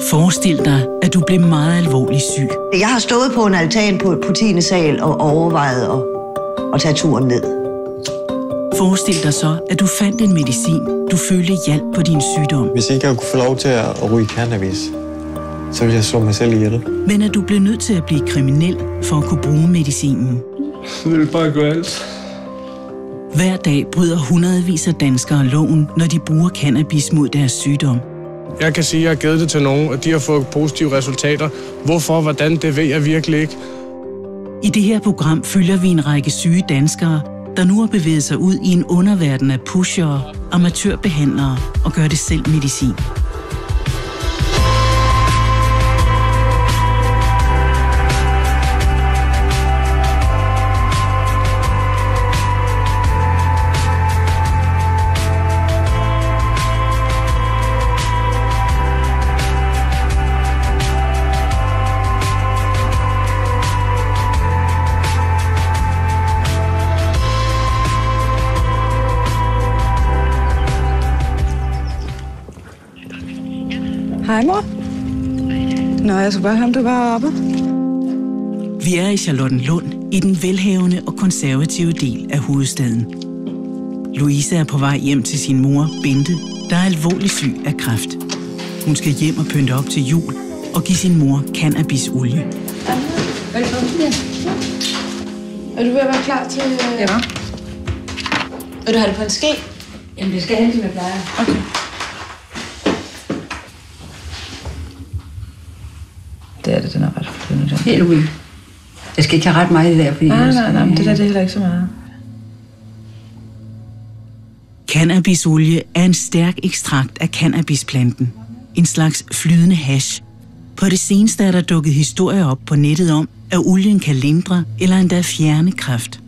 Forestil dig, at du blev meget alvorligt syg. Jeg har stået på en altan på 10. sal og overvejet at tage turen ned. Forestil dig så, at du fandt en medicin, du følte hjalp på din sygdom. Hvis ikke jeg kunne få lov til at ryge cannabis, så ville jeg slå mig selv ihjel. Men at du blev nødt til at blive kriminel for at kunne bruge medicinen. Jeg vil bare gøre alt. Hver dag bryder hundredvis af danskere loven, når de bruger cannabis mod deres sygdom. Jeg kan sige, at jeg har givet det til nogen, og de har fået positive resultater. Hvorfor, hvordan, det ved jeg virkelig ikke. I det her program følger vi en række syge danskere, der nu har bevæget sig ud i en underverden af pushere, amatørbehandlere og gør det selv medicin. Hej, mor. Nå, jeg skulle bare høre, om du var oppe. Vi er i Charlottenlund, i den velhavende og konservative del af hovedstaden. Louise er på vej hjem til sin mor, Bente, der er alvorligt syg af kræft. Hun skal hjem og pynte op til jul og give sin mor cannabisolie. Velkommen. Er du ved at være klar til... Ja. Vil du have det på en ske? Jamen, det skal hen til, hvad jeg plejer. Okay. Det er det, den er ret forfældende. Helt ude. Jeg skal ikke have ret meget der, fordi... Nej, men det der det er heller ikke så meget. Cannabisolie er en stærk ekstrakt af cannabisplanten. En slags flydende hash. På det seneste er der dukket historier op på nettet om, at olien kan lindre eller endda fjerne kræft.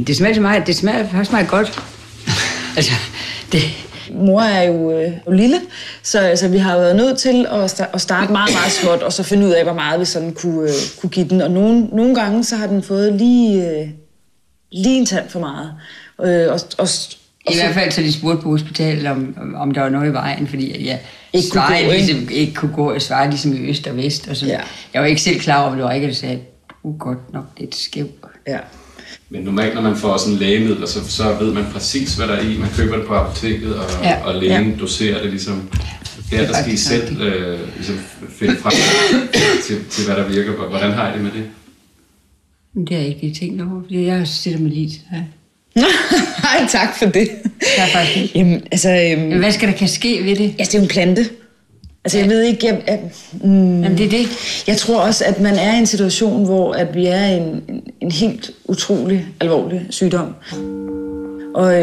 Det smager faktisk meget godt. Altså, det... Mor er jo lille, så vi har været nødt til at starte meget, meget småt, og så finde ud af, hvor meget vi sådan kunne give den. Og nogle gange, så har den fået lige en tand for meget. I hvert fald, så de spurgte på hospitalet, om der var noget i vejen, fordi jeg ikke kunne gå. Jeg svarede ligesom i øst og vest. Og så. Ja. Jeg var ikke selv klar over, hvad det var, ikke, at jeg sagde, godt nok, det er skævt. Ja. Men normalt, når man får sådan lægemidler, så ved man præcis, hvad der er i. Man køber det på apoteket, og lægen doserer det ligesom. Her, der skal I selv ligesom finde frem til, hvad der virker. Hvordan har I det med det? Det har jeg ikke tænkt over, fordi jeg sætter mig lige til. Ej, tak for det. Det er faktisk ikke. Jamen, altså... hvad skal der kan ske ved det? Altså, det er jo en plante. Altså, jeg ved ikke... Jamen, det er det. Jeg tror også, at man er i en situation, hvor at vi er i en helt utrolig alvorlig sygdom. Og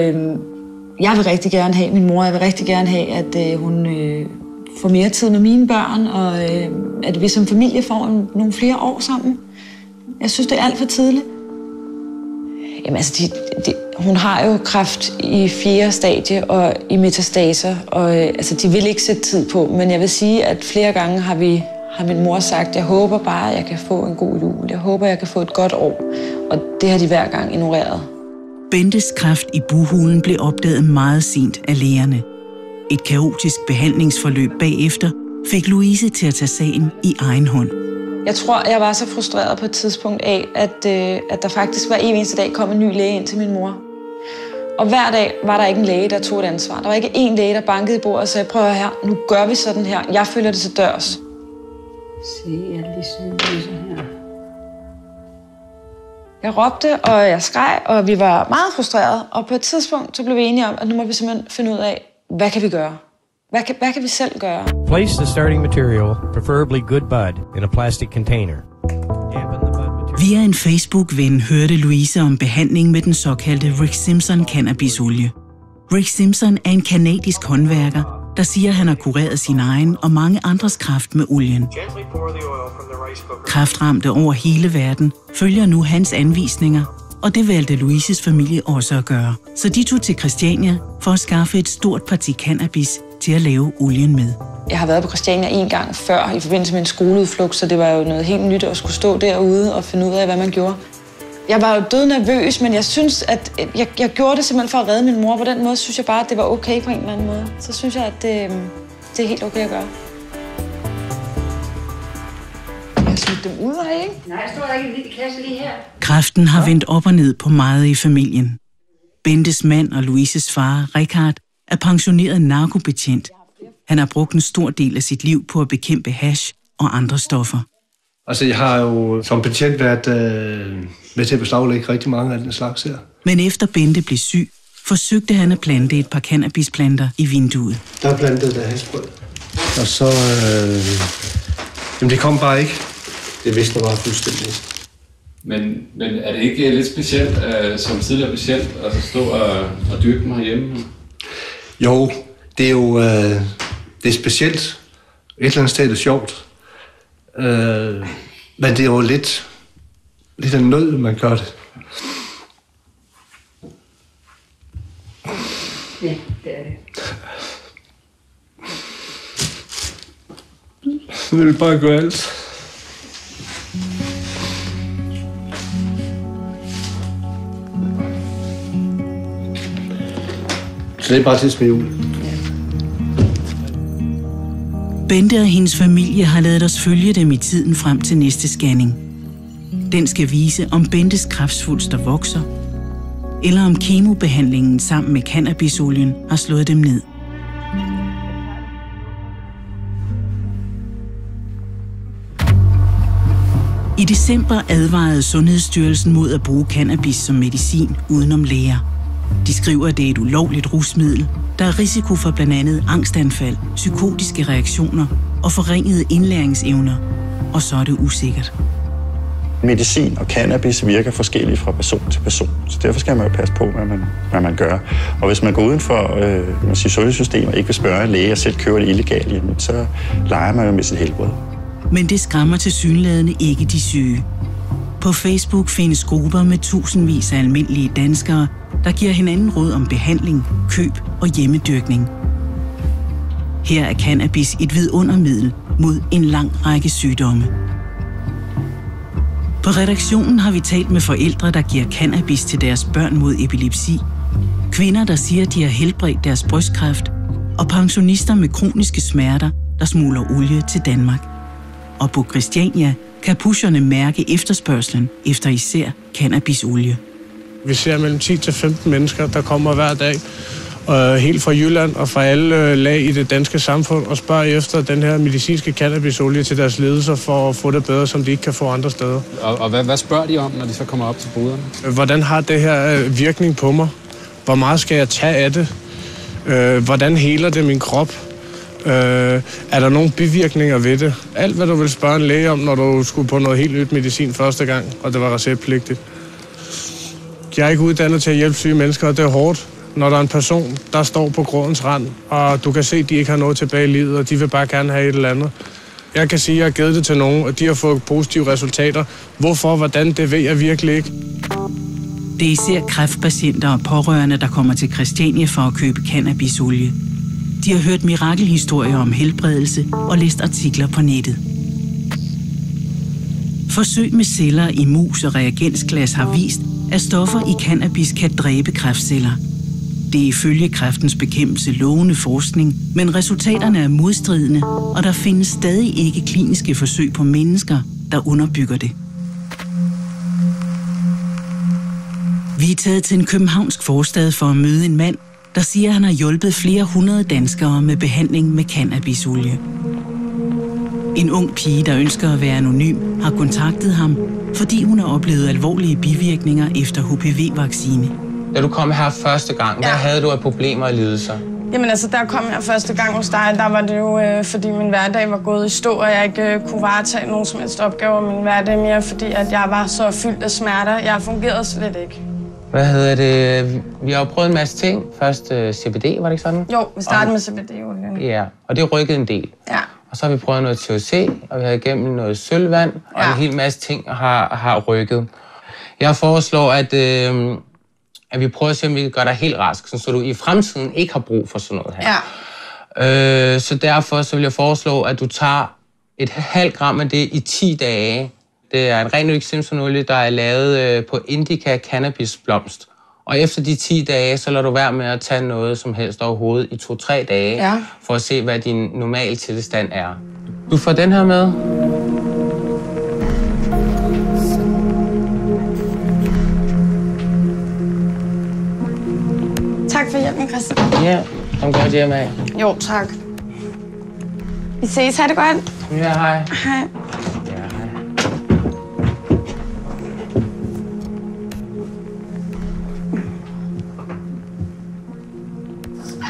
jeg vil rigtig gerne have min mor. Jeg vil rigtig gerne have, at hun får mere tid med mine børn, og at vi som familie får nogle flere år sammen. Jeg synes, det er alt for tidligt. Jamen, altså, hun har jo kræft i 4. stadie og i metastaser, og altså, de vil ikke sætte tid på, men jeg vil sige, at flere gange har min mor sagt, jeg håber bare, at jeg kan få en god jul. Jeg håber, jeg kan få et godt år, og det har de hver gang ignoreret. Bentes kræft i bughulen blev opdaget meget sent af lægerne. Et kaotisk behandlingsforløb bagefter fik Louise til at tage sagen i egen hånd. Jeg tror, jeg var så frustreret på et tidspunkt af, at der faktisk hver eneste dag kom en ny læge ind til min mor. Og hver dag var der ikke en læge, der tog et ansvar. Der var ikke én læge, der bankede i bordet og sagde, prøv her, nu gør vi sådan her. Jeg følger det til dørs. Se, alle de søde her. Jeg råbte, og jeg skreg, og vi var meget frustrerede. Og på et tidspunkt så blev vi enige om, at nu må vi simpelthen finde ud af, hvad kan vi gøre? Hvad kan vi selv gøre? Place the starting material, preferably good bud, in a plastic container. Via en Facebook-ven hørte Louise om behandling med den såkaldte Rick Simpson cannabisolie. Rick Simpson er en kanadisk håndværker, der siger, at han har kureret sin egen og mange andres kræft med olien. Kræftramte over hele verden følger nu hans anvisninger, og det valgte Louises familie også at gøre. Så de tog til Christiania for at skaffe et stort parti cannabis til at lave olien med. Jeg har været på Christiania en gang før i forbindelse med en skoleudflugt, så det var jo noget helt nyt at skulle stå derude og finde ud af, hvad man gjorde. Jeg var jo død nervøs, men jeg synes, at jeg gjorde det simpelthen for at redde min mor. På den måde synes jeg bare, at det var okay på en eller anden måde. Så synes jeg, at det er helt okay at gøre. smidt dem ud her, ikke? Nej, der står der ikke en lille kasse lige her. Kræften har vendt op og ned på meget i familien. Bentes mand og Louises far, Richard, er pensioneret narkobetjent. Han har brugt en stor del af sit liv på at bekæmpe hash og andre stoffer. Altså, jeg har jo som betjent været med til at beslaglægge rigtig mange af den slags her. Men efter Bente blev syg, forsøgte han at plante et par cannabisplanter i vinduet. Der plantede der hashbrød. Og så... jamen, det kom bare ikke. Det vidste jeg bare fuldstændig. Men er det ikke lidt specielt, som tidligere betjent, at stå og dyrke dem herhjemme? Jo, det er jo det er specielt. Et eller andet sted er det sjovt. Men det er jo lidt af nød, man gør det. Ja, det er det. Jeg vil bare gøre alt. Så det er bare til at smide ud. Bente og hendes familie har ladet os følge dem i tiden frem til næste scanning. Den skal vise, om Bentes kræftsvulster vokser, eller om kemobehandlingen sammen med cannabisolien har slået dem ned. I december advarede Sundhedsstyrelsen mod at bruge cannabis som medicin udenom læger. De skriver, at det er et ulovligt rusmiddel, der er risiko for blandt andet angstanfald, psykotiske reaktioner og forringede indlæringsevner. Og så er det usikkert. Medicin og cannabis virker forskelligt fra person til person, så derfor skal man jo passe på, hvad man gør. Og hvis man går uden for sundhedssystemet og ikke vil spørge en læge og selv køber det illegalt, så leger man jo med sit helbred. Men det skræmmer tilsyneladende ikke de syge. På Facebook findes grupper med tusindvis af almindelige danskere, der giver hinanden råd om behandling, køb og hjemmedyrkning. Her er cannabis et vidundermiddel mod en lang række sygdomme. På redaktionen har vi talt med forældre, der giver cannabis til deres børn mod epilepsi, kvinder, der siger, at de har helbredt deres brystkræft, og pensionister med kroniske smerter, der smugler olie til Danmark. Og på Christiania kan pusherne mærke efterspørgslen efter især cannabisolie. Vi ser mellem 10 til 15 mennesker, der kommer hver dag, helt fra Jylland og fra alle lag i det danske samfund, og spørger efter den her medicinske cannabisolie til deres ledelser for at få det bedre, som de ikke kan få andre steder. Og hvad spørger de om, når de så kommer op til boderne? Hvordan har det her virkning på mig? Hvor meget skal jeg tage af det? Hvordan heler det min krop? Er der nogle bivirkninger ved det? Alt, hvad du vil spørge en læge om, når du skulle på noget helt nyt medicin første gang, og det var receptpligtigt. Jeg er ikke uddannet til at hjælpe syge mennesker, og det er hårdt, når der er en person, der står på grådens rand, og du kan se, at de ikke har noget tilbage i livet, og de vil bare gerne have et eller andet. Jeg kan sige, at jeg har givet det til nogen, og de har fået positive resultater. Hvorfor, hvordan, det ved jeg virkelig ikke. Det er især kræftpatienter og pårørende, der kommer til Christiania for at købe cannabisolie. De har hørt mirakelhistorier om helbredelse og læst artikler på nettet. Forsøg med celler i mus og reagensglas har vist, at stoffer i cannabis kan dræbe kræftceller. Det er ifølge Kræftens Bekæmpelse lovende forskning, men resultaterne er modstridende, og der findes stadig ikke kliniske forsøg på mennesker, der underbygger det. Vi er taget til en københavnsk forstad for at møde en mand, der siger, at han har hjulpet flere hundrede danskere med behandling med cannabisolie. En ung pige, der ønsker at være anonym, har kontaktet ham, fordi hun har oplevet alvorlige bivirkninger efter HPV-vaccine. Da du kom her første gang, hvad havde du af problemer og lidelser? Jamen altså, der kom jeg første gang hos dig, der var det jo, fordi min hverdag var gået i stå, og jeg ikke kunne varetage nogen som helst opgaver i min hverdag mere, fordi at jeg var så fyldt af smerter. Jeg fungerede slet ikke. Hvad hedder det? Vi har jo prøvet en masse ting. Først CBD, var det ikke sådan? Jo, vi startede med CBD-olien. Ja, og det rykkede en del. Ja. Og så har vi prøvet noget THC, og vi har igennem noget sølvvand, og en hel masse ting har rykket. Jeg foreslår, at vi prøver at se, om vi kan gøre dig helt rask, så du i fremtiden ikke har brug for sådan noget her. Ja. Så derfor så vil jeg foreslå, at du tager 0,5 gram af det i 10 dage. Det er en ren Ulrik Simpson-olie, der er lavet på indica cannabisblomst. Og efter de 10 dage, så lader du være med at tage noget som helst overhovedet i 2-3 dage, for at se, hvad din normale tilstand er. Du får den her med. Tak for hjælpen, Christian. Ja, kom godt hjem af. Jo, tak. Vi ses. Ha' det godt. Ja, hej. Hej.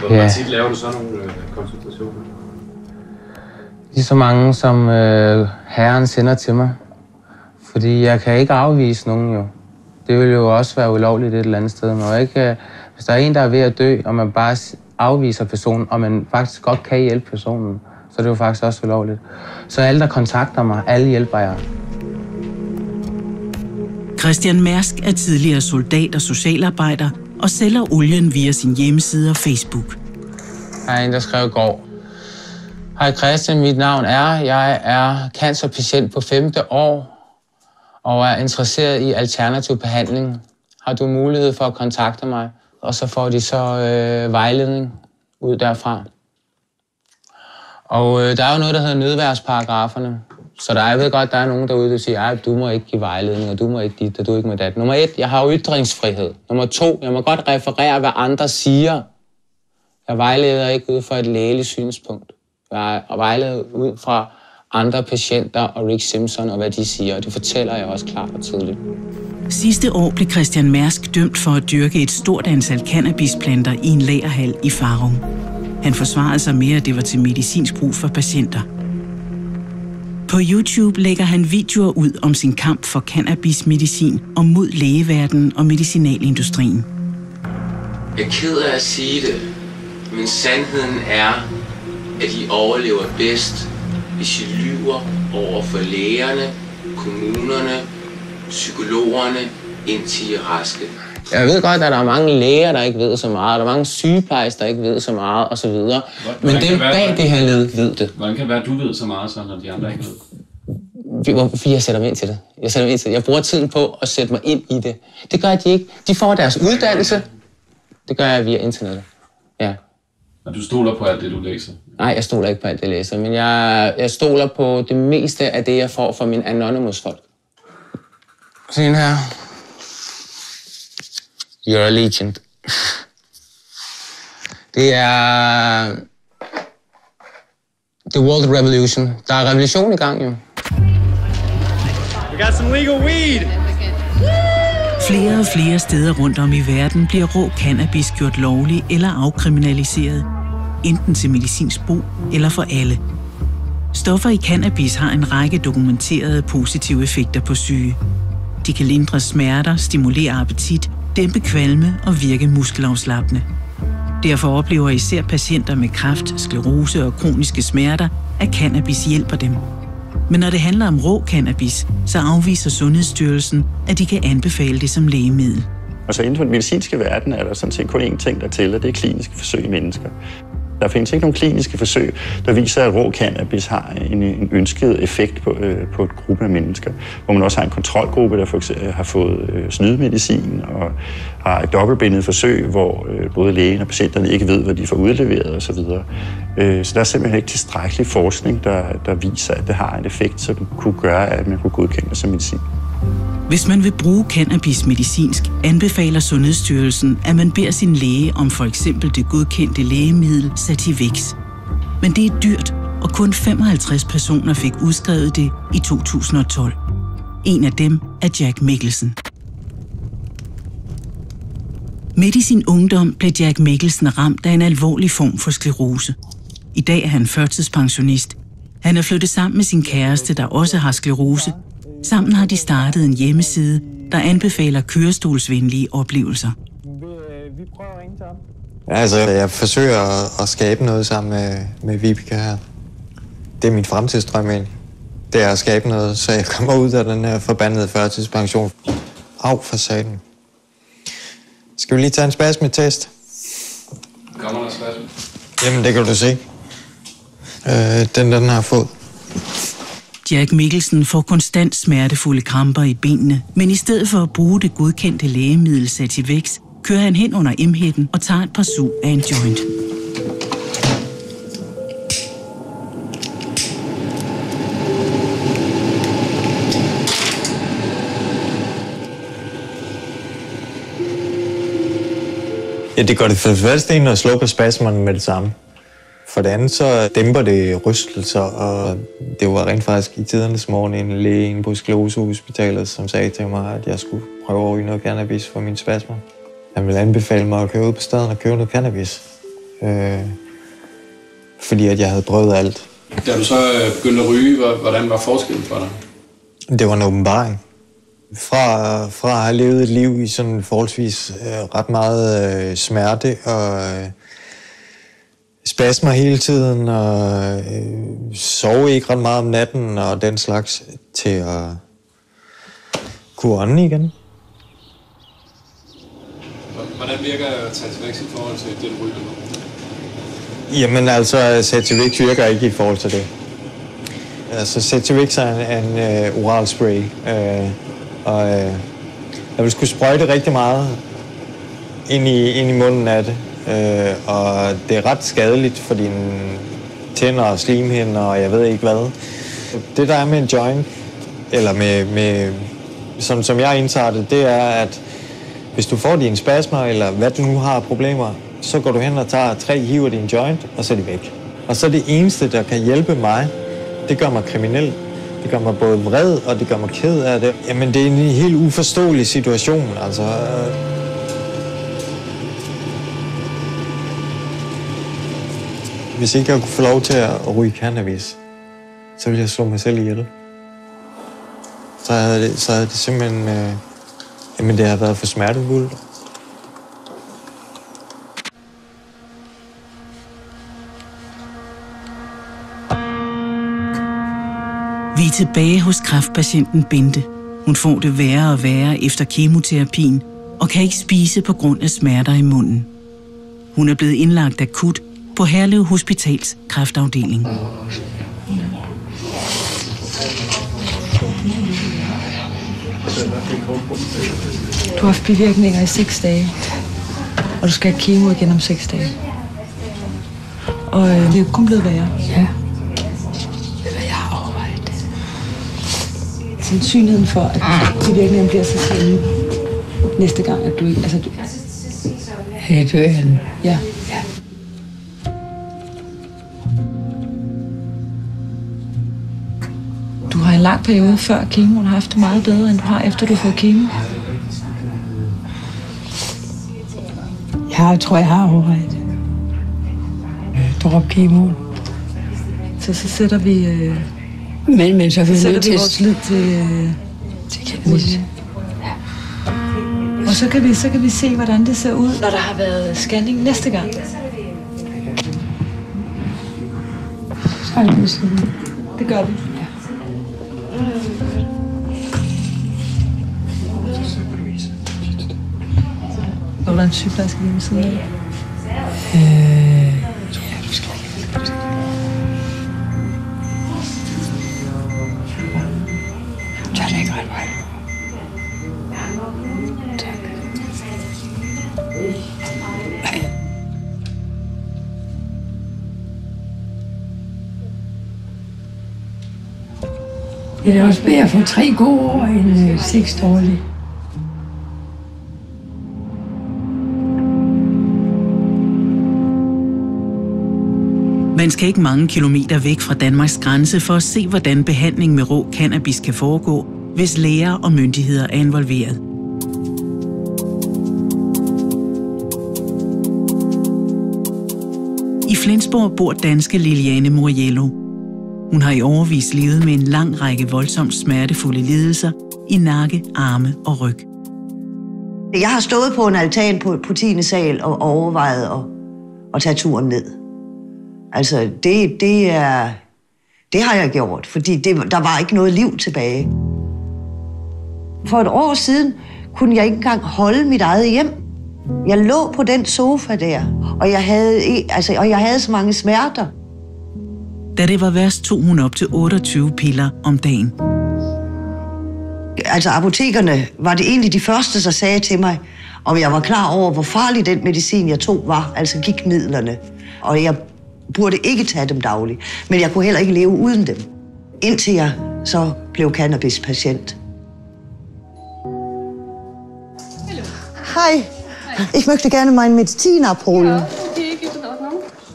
Hvor tit laver du så nogle konsultationer? Lige så mange, som herren sender til mig. Fordi jeg kan ikke afvise nogen jo. Det vil jo også være ulovligt et eller andet sted. Man ikke, hvis der er en, der er ved at dø, og man bare afviser personen, og man faktisk godt kan hjælpe personen, så er det jo faktisk også ulovligt. Så alle, der kontakter mig, alle hjælper jeg. Christian Mærsk er tidligere soldat og socialarbejder og sælger olien via sin hjemmeside og Facebook. Der er en, der skrev i går. Hej Christian, mit navn er. Jeg er cancerpatient på 5. år og er interesseret i alternativ behandling. Har du mulighed for at kontakte mig? Og så får de så vejledning ud derfra. Og der er jo noget, der hedder nødværsparagraferne. Så jeg ved godt, der er nogen derude, der siger, at du må ikke give vejledning, og du må ikke dit, og du ikke må dat. Nummer 1, jeg har jo ytringsfrihed. Nummer 2, jeg må godt referere, hvad andre siger. Jeg vejleder ikke ud fra et lægeligt synspunkt. Jeg vejleder ud fra andre patienter og Rick Simpson og hvad de siger, og det fortæller jeg også klart og tydeligt. Sidste år blev Christian Mærsk dømt for at dyrke et stort antal cannabisplanter i en lagerhal i Farum. Han forsvarede sig med, at det var til medicinsk brug for patienter. På YouTube lægger han videoer ud om sin kamp for cannabismedicin og mod lægeverdenen og medicinalindustrien. Jeg er ked af at sige det, men sandheden er, at I overlever bedst, hvis I lyver over for lægerne, kommunerne, psykologerne, indtil I er raske. Jeg ved godt, at der er mange læger, der ikke ved så meget, og der er mange sygeplejersker, der ikke ved så meget, osv. Men dem bag det her led ved det. Hvordan kan det være, at du ved så meget, så når de andre ikke ved? Fordi jeg sætter mig ind til det. Jeg bruger tiden på at sætte mig ind i det. Det gør de ikke. De får deres uddannelse. Det gør jeg via internettet. Ja. Og du stoler på alt det, du læser? Nej, jeg stoler ikke på alt det, jeg læser. Men jeg stoler på det meste af det, jeg får fra mine Anonymous-folk. Sådan her. You're a legend. Det er The World Revolution. Der er revolution i gang, jo. We got some legal weed. Flere og flere steder rundt om i verden bliver rå cannabis gjort lovlig eller afkriminaliseret, enten til medicinsk brug eller for alle. Stoffer i cannabis har en række dokumenterede positive effekter på syge. De kan lindre smerter, stimulere appetit, dæmpe kvalme og virke muskelafslappende. Derfor oplever især patienter med kræft, sklerose og kroniske smerter, at cannabis hjælper dem. Men når det handler om rå cannabis, så afviser Sundhedsstyrelsen, at de kan anbefale det som lægemiddel. Altså inden for den medicinske verden er der sådan set kun én ting, der tæller, det er kliniske forsøg i mennesker. Der findes ikke nogen kliniske forsøg, der viser, at rå cannabis har en ønsket effekt på et gruppe af mennesker. Hvor man også har en kontrolgruppe, der for eksempel har fået snydemedicin og har et dobbeltbindet forsøg, hvor både lægen og patienterne ikke ved, hvad de får udleveret osv. Så der er simpelthen ikke tilstrækkelig forskning, der viser, at det har en effekt, som kunne gøre, at man kunne godkende det som medicin. Hvis man vil bruge cannabis medicinsk, anbefaler Sundhedsstyrelsen, at man beder sin læge om for eksempel det godkendte lægemiddel Sativex. Men det er dyrt, og kun 55 personer fik udskrevet det i 2012. En af dem er Jack Mikkelsen. Midt i sin ungdom blev Jack Mikkelsen ramt af en alvorlig form for sklerose. I dag er han førtidspensionist. Han er flyttet sammen med sin kæreste, der også har sklerose. Sammen har de startet en hjemmeside, der anbefaler kørestolsvenlige oplevelser. Altså, jeg forsøger at skabe noget sammen med Vibeke her. Det er min fremtidsdrøm egentlig. Det er at skabe noget, så jeg kommer ud af den her forbandede førtidspension. Au for satan. Skal vi lige tage en spasmetest? Kommer der spasme? Jamen, det kan du se. Den har fået. Jack Mikkelsen får konstant smertefulde kramper i benene, men i stedet for at bruge det godkendte lægemiddel Sativex, kører han hen under emhætten og tager et par sug af en joint. Ja, det går det for det første ind og slukker spasmerne med det samme. For det andet så dæmper det rystelser, og det var rent faktisk i tidernes morgen en læge inde på Sklerosehospitalet, som sagde til mig, at jeg skulle prøve at ryge noget cannabis for mine spasmer. Han ville anbefale mig at køre ud på staden og købe noget cannabis. Fordi at jeg havde prøvet alt. Da du så begyndte at ryge, hvordan var forskellen for dig? Det var en åbenbaring. Fra at have levet et liv i sådan forholdsvis ret meget smerte og spasmer hele tiden og sove ikke ret meget om natten og den slags, til at kunne ånde igen. Hvordan virker Sativex i forhold til det, du ryger nu? Jamen altså, Sativex virker ikke i forhold til det. Altså, Sativex er en oral spray, og jeg vil skulle sprøjte rigtig meget ind i munden af det. Og det er ret skadeligt for dine tænder og slimhinder og jeg ved ikke hvad. Det der er med en joint, eller med sådan som jeg indtager det, det er, at hvis du får dine spasmer, eller hvad du nu har af problemer, så går du hen og tager 3 hiver din joint, og så er de væk. Og så det eneste, der kan hjælpe mig, det gør mig kriminel. Det gør mig både vred, og det gør mig ked af det. Jamen, det er en helt uforståelig situation, altså. Hvis ikke jeg kunne få lov til at ryge cannabis, så ville jeg slå mig selv ihjel. Så havde det simpelthen... jamen, det har været for smertefuldt. Vi er tilbage hos kræftpatienten Bente. Hun får det værre og værre efter kemoterapien og kan ikke spise på grund af smerter i munden. Hun er blevet indlagt akut på Herlev Hospitals kræftafdeling. Du har haft bivirkninger i 6 dage, og du skal have kemo igen om 6 dage. Og det er kun blevet værre. Ja. Jeg har overvejet det. Sandsynligheden for, at bivirkningen bliver så slemme næste gang, at du ikke... Altså, du... Ja, det er han. Ja. Du har en lang periode før kemoen haft det meget bedre, end du har efter du har fået kemo. Jeg tror, jeg har overvejet. Drop kemoen. Så sætter vi... Men så sætter vi vores lid til cannabis. Ja. Og så kan vi se, hvordan det ser ud, når der har været scanning næste gang. Det gør vi. Ja. Og der er en sygeplejerske lige ved siden af. Du skal tag det ikke ret meget. Tak. Det er også bedre at få 3 gode år end 6 dårlige. Man skal ikke mange kilometer væk fra Danmarks grænse for at se, hvordan behandling med rå cannabis kan foregå, hvis læger og myndigheder er involveret. I Flensborg bor danske Liliane Moriello. Hun har i årevis levet med en lang række voldsomt smertefulde lidelser i nakke, arme og ryg. Jeg har stået på en altan på 10. sal og overvejet at tage turen ned. Altså, det har jeg gjort, fordi der var ikke noget liv tilbage. For et år siden kunne jeg ikke engang holde mit eget hjem. Jeg lå på den sofa der, og jeg havde så mange smerter. Da det var værst, tog hun op til 28 piller om dagen. Altså, apotekerne var det egentlig de første, der sagde til mig, om jeg var klar over, hvor farlig den medicin, jeg tog, var, altså gigtmidlerne. Og jeg burde ikke tage dem dagligt, men jeg kunne heller ikke leve uden dem, indtil jeg så blev cannabispatient. Hej. Ich möchte gerne meinen Medizin abholen.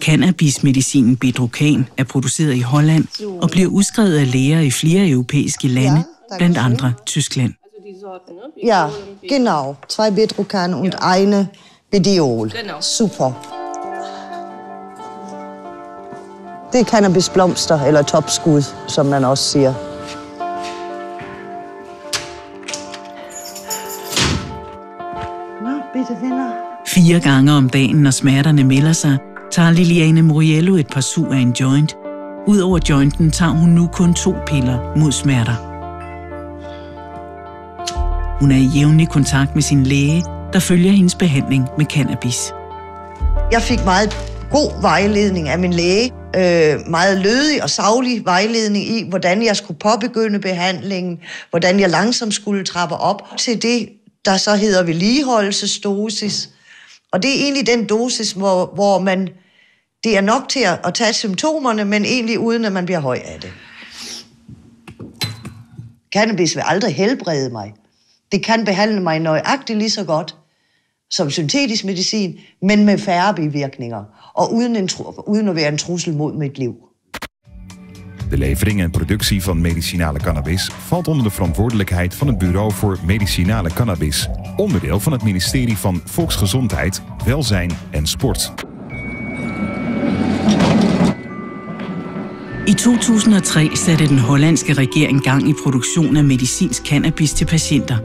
Cannabismedicinen Bedrocan er produceret i Holland og bliver udskrevet af læger i flere europæiske lande, blandt andre Tyskland. Ja, genau. 2 Bedrocan und eine Bediol. Super. Det er cannabisblomster, eller topskud, som man også siger. Nå, bitte venner. 4 gange om dagen, når smerterne melder sig, tager Liliane Muriello et par sug af en joint. Udover jointen tager hun nu kun 2 piller mod smerter. Hun er i jævnlig kontakt med sin læge, der følger hendes behandling med cannabis. Jeg fik meget god vejledning af min læge. Meget lødig og saglig vejledning i, hvordan jeg skulle påbegynde behandlingen, hvordan jeg langsomt skulle trappe op til det, der så hedder vedligeholdelsesdosis. Og det er egentlig den dosis, hvor man, det er nok til at tage symptomerne, men egentlig uden at man bliver høj af det. Cannabis vil aldrig helbrede mig. Det kan behandle mig nøjagtigt lige så godt som syntetisk medicin, men med færre bivirkninger og uden at være en trussel mod mit liv. De levering en productie van medicinale cannabis valt onder de verantwoordelijkheid van het Bureau voor Medicinale Cannabis, onderdeel van het ministerie van Volksgezondheid, Welzijn en Sport. I 2003 satte den hollandske regering gang i produktion af medicinsk cannabis til patienter.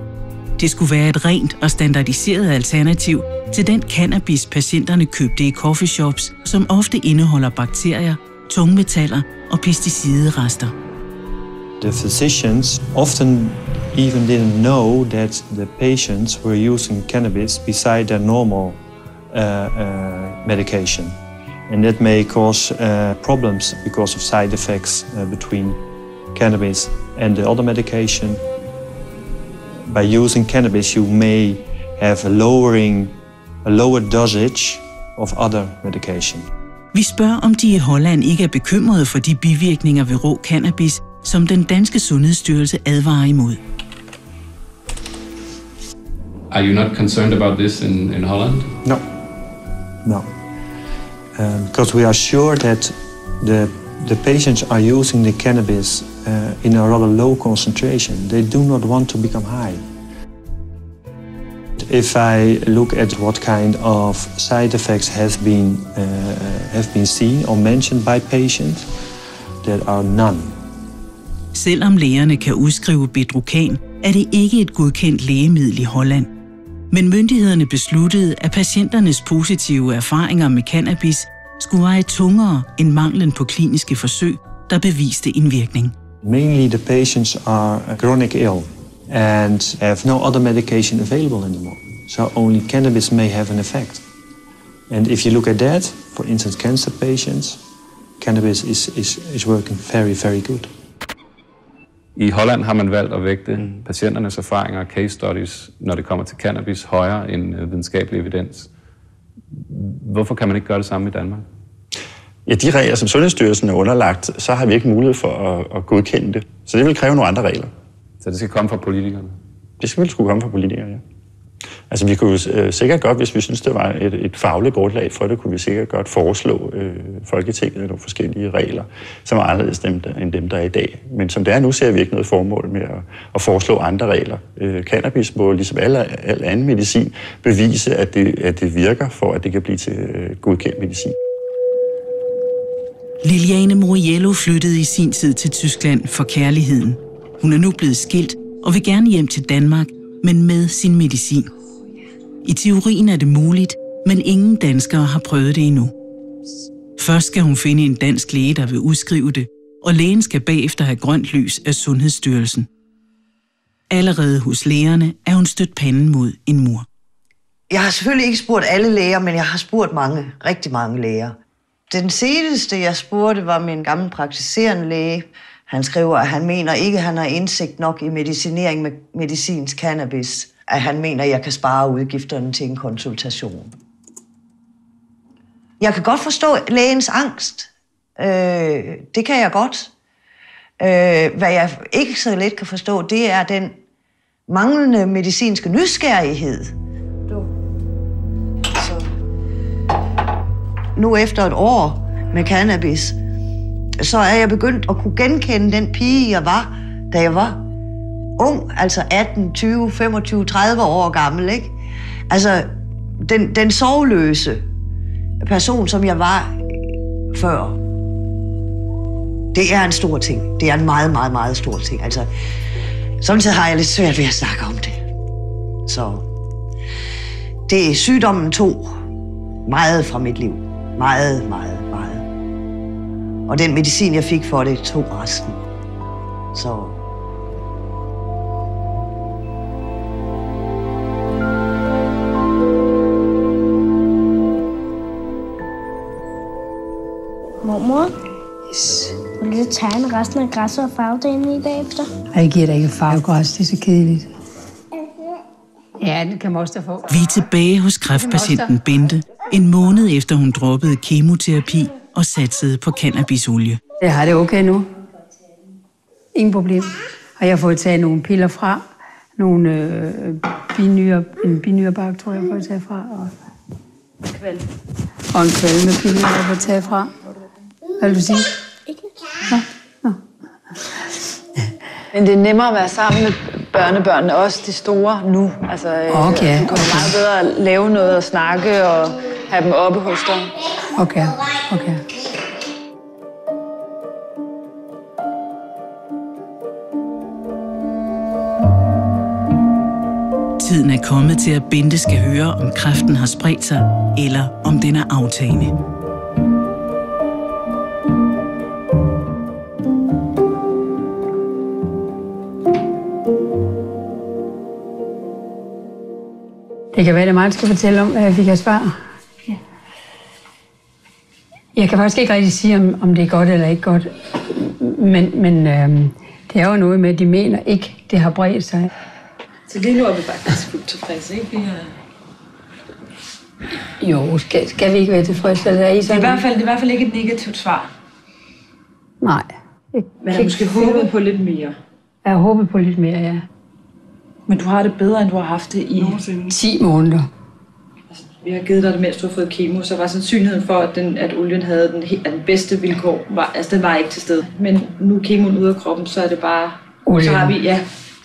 Det skulle være et rent og standardiseret alternativ til den cannabis, patienterne købte i coffeeshops, som ofte indeholder bakterier, tungmetaller og pesticidrester. The physicians often even didn't know that the patients were using cannabis beside their normal medication. And that may cause problems because of side effects between cannabis and the other medication. By using cannabis, you may have a lower dosage of other medication. Vi spørger, om de i Holland ikke er bekymrede for de bivirkninger ved rå cannabis, som den danske sundhedsstyrelse advarer imod. Are you not concerned about this in Holland? No. Because we are sure that the patients are using the cannabis in a rather low concentration. They do not want to become high. If I look at what kind of side effects have been seen or mentioned by patients, there are none. Selvom lægerne kan udskrive Bedrocan, er det ikke et godkendt lægemiddel i Holland. Men myndighederne besluttede, at patienternes positive erfaringer med cannabis skulle veje tungere end manglen på kliniske forsøg, der beviste indvirkning. Mainly the patients are chronic ill and have no other medication available anymore. So only cannabis may have an effect. And if you look at that, for instance, cancer patients, cannabis is working very, very good. I Holland har man valgt at vægte patienternes erfaringer og case studies, når det kommer til cannabis, højere end videnskabelig evidens. Hvorfor kan man ikke gøre det samme i Danmark? Ja, de regler, som Sundhedsstyrelsen er underlagt, så har vi ikke mulighed for at godkende det. Så det vil kræve nogle andre regler. Så det skal komme fra politikerne? Det skal vel skulle komme fra politikere, ja. Altså vi kunne sikkert godt, hvis vi synes, det var et fagligt grundlag for det, kunne vi sikkert godt foreslå Folketinget nogle forskellige regler, som er anderledes end dem, der er i dag. Men som det er nu, ser vi ikke noget formål med at foreslå andre regler. Cannabis må, ligesom al anden medicin, bevise, at det virker, for at det kan blive til godkendt medicin. Liliane Muriello flyttede i sin tid til Tyskland for kærligheden. Hun er nu blevet skilt og vil gerne hjem til Danmark, men med sin medicin. I teorien er det muligt, men ingen danskere har prøvet det endnu. Først skal hun finde en dansk læge, der vil udskrive det, og lægen skal bagefter have grønt lys af Sundhedsstyrelsen. Allerede hos lægerne er hun stødt panden mod en mur. Jeg har selvfølgelig ikke spurgt alle læger, men jeg har spurgt rigtig mange læger. Den seneste, jeg spurgte, var min gamle praktiserende læge. Han skriver, at han mener ikke, at han har indsigt nok i medicinering med medicinsk cannabis. At han mener, at jeg kan spare udgifterne til en konsultation. Jeg kan godt forstå lægens angst. Det kan jeg godt. Hvad jeg ikke så let kan forstå, det er den manglende medicinske nysgerrighed. nu efter et år med cannabis, så er jeg begyndt at kunne genkende den pige, jeg var, da jeg var ung, altså 18, 20, 25, 30 år gammel, ikke? Altså, den sorgløse person, som jeg var før, det er en stor ting. Det er en meget, meget, meget stor ting. Altså, samtidig har jeg lidt svært ved at snakke om det. Så det er sygdommen tog meget fra mit liv. Meget, meget, meget. Og den medicin, jeg fik for det, tog resten. Så... Mormor, vil du tegne resten af græsset og farvedelen i bagefter? Jeg giver dig ikke farvegræs, det er så kedeligt. Ja, det kan Moster få. Vi er tilbage hos kræftpatienten Bente, en måned efter hun droppede kemoterapi og satsede på cannabisolie. Jeg har det okay nu. Ingen problem. Og jeg har fået taget nogle piller fra, en binyrebark, tror jeg, jeg har fået taget fra. Og en kvalmepille, jeg har fået taget fra. Hvad vil du sige? Nå. Men det er nemmere at være sammen med børnebørnene, også de store nu. Altså, okay. Du kan meget bedre at lave noget og snakke og have dem oppe hos dig. Okay. Tiden er kommet til, at Bente skal høre, om kræften har spredt sig, eller om den er aftagende. Det kan være, det meget skal fortælle om, hvad jeg fik af svar. Ja. Jeg kan faktisk ikke rigtig sige, om det er godt eller ikke godt. Men det er jo noget med, at de mener ikke, det har bredt sig. Så lige nu er vi faktisk fuldt tilfredse, ikke? Jo, skal vi ikke være tilfredse? Det er i hvert fald ikke et negativt svar. Nej. Men jeg måske håbet på lidt mere. Jeg har håbet på lidt mere, ja. Men du har det bedre, end du har haft det i 10 måneder. Altså, vi har givet dig det, mens du har fået kemo, så var sandsynligheden for, at olien havde den bedste vilkår, den var ikke til stede. Men nu er kemoen ude af kroppen, så er det bare... Olien.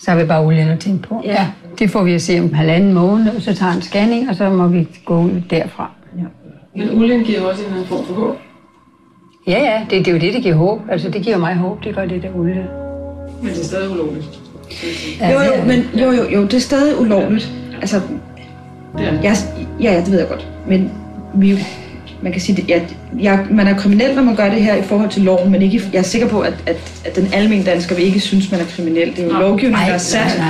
Så har vi bare olien at tænke på. Ja. Det får vi at se om 1,5 måned, og så tager en scanning, og så må vi gå ud derfra. Ja. Men olien giver også en anden form for håb. Ja, det er jo det giver håb. Altså, det giver mig håb, det gør det der olie. Men det er stadig ulovligt. Jo, det er stadig ulovligt. Altså, det ved jeg godt. Men man kan sige, at man er kriminel, når man gør det her i forhold til loven, men ikke, jeg er sikker på, at den almindelige dansker vil ikke synes, man er kriminel. Det er jo lovgivning, der er sat,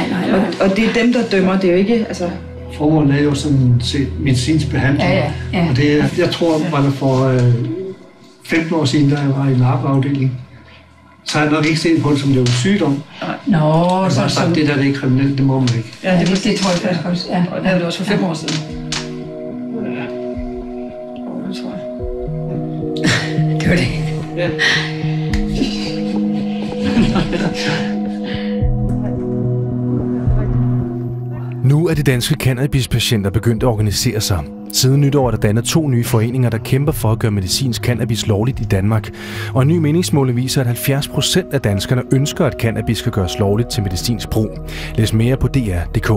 og det er dem, der dømmer. Det er jo ikke, altså... Formålet er jo sådan set medicinsk behandling. Ja. Og det, jeg tror, var der for 15 år siden, da jeg var i en arbejdsafdeling, så har jeg nok ikke set på det, som det var en sygdom. Nå, så har sagt, det der det er kriminelt, det må man ikke. Ja, det tror jeg faktisk også. Ja. Og det havde det også for 5 år siden. Ja. Det tror jeg. Det var det. Ja. Nu er de danske cannabispatienter begyndt at organisere sig. Siden nytår er der dannet 2 nye foreninger, der kæmper for at gøre medicinsk cannabis lovligt i Danmark. Og en ny meningsmåling viser, at 70% af danskerne ønsker, at cannabis skal gøres lovligt til medicinsk brug. Læs mere på dr.dk.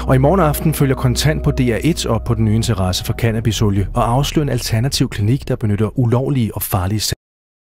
Og i morgen aften følger Kontant på DR1 op på den nye interesse for cannabisolie og afslører en alternativ klinik, der benytter ulovlige og farlige